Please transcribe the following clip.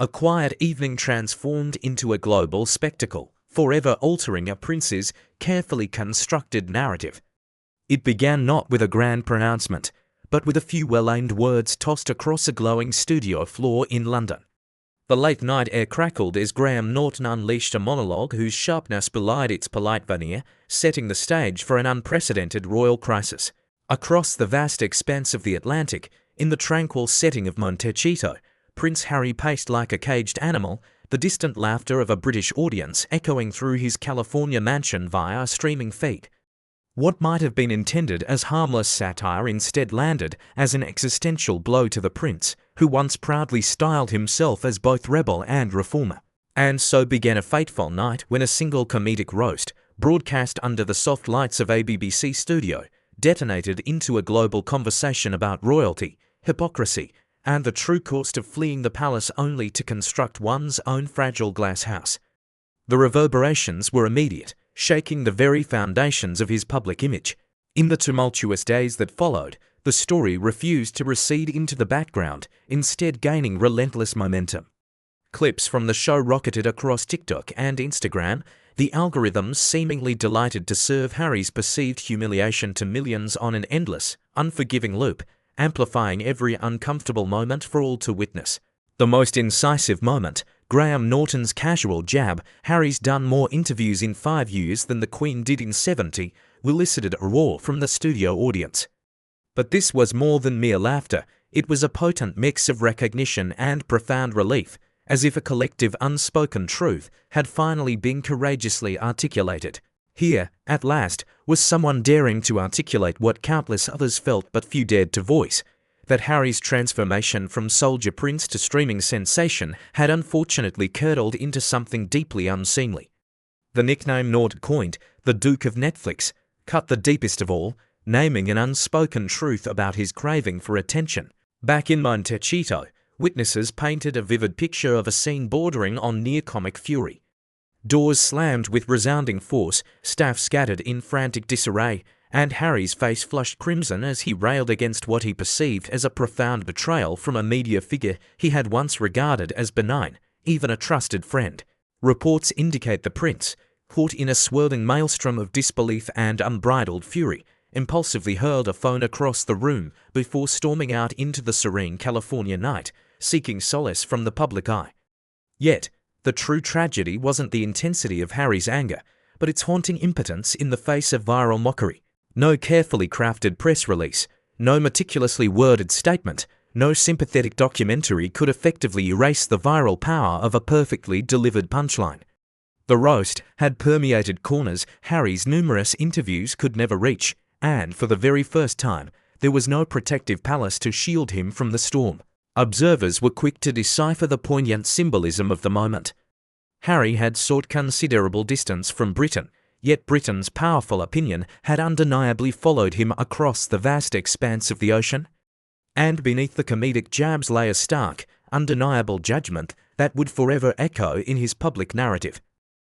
A quiet evening transformed into a global spectacle, forever altering a prince's carefully constructed narrative. It began not with a grand pronouncement, but with a few well-aimed words tossed across a glowing studio floor in London. The late-night air crackled as Graham Norton unleashed a monologue whose sharpness belied its polite veneer, setting the stage for an unprecedented royal crisis. Across the vast expanse of the Atlantic, in the tranquil setting of Montecito, Prince Harry paced like a caged animal, the distant laughter of a British audience echoing through his California mansion via a streaming feed. What might have been intended as harmless satire instead landed as an existential blow to the prince, who once proudly styled himself as both rebel and reformer. And so began a fateful night when a single comedic roast, broadcast under the soft lights of a BBC studio, detonated into a global conversation about royalty, hypocrisy, and the true cost of fleeing the palace only to construct one's own fragile glass house. The reverberations were immediate, shaking the very foundations of his public image. In the tumultuous days that followed, the story refused to recede into the background, instead gaining relentless momentum. Clips from the show rocketed across TikTok and Instagram, the algorithms seemingly delighted to serve Harry's perceived humiliation to millions on an endless, unforgiving loop, amplifying every uncomfortable moment for all to witness. The most incisive moment, Graham Norton's casual jab, "Harry's done more interviews in 5 years than the Queen did in 70, elicited a roar from the studio audience. But this was more than mere laughter. It was a potent mix of recognition and profound relief, as if a collective unspoken truth had finally been courageously articulated. Here, at last, was someone daring to articulate what countless others felt but few dared to voice, that Harry's transformation from soldier prince to streaming sensation had unfortunately curdled into something deeply unseemly. The nickname Norton coined, the Duke of Netflix, cut the deepest of all, naming an unspoken truth about his craving for attention. Back in Montecito, witnesses painted a vivid picture of a scene bordering on near-comic fury. Doors slammed with resounding force, staff scattered in frantic disarray, and Harry's face flushed crimson as he railed against what he perceived as a profound betrayal from a media figure he had once regarded as benign, even a trusted friend. Reports indicate the prince, caught in a swirling maelstrom of disbelief and unbridled fury, impulsively hurled a phone across the room before storming out into the serene California night, seeking solace from the public eye. Yet, the true tragedy wasn't the intensity of Harry's anger, but its haunting impotence in the face of viral mockery. No carefully crafted press release, no meticulously worded statement, no sympathetic documentary could effectively erase the viral power of a perfectly delivered punchline. The roast had permeated corners Harry's numerous interviews could never reach, and for the very first time, there was no protective palace to shield him from the storm. Observers were quick to decipher the poignant symbolism of the moment. Harry had sought considerable distance from Britain, yet Britain's powerful opinion had undeniably followed him across the vast expanse of the ocean. And beneath the comedic jabs lay a stark, undeniable judgment that would forever echo in his public narrative.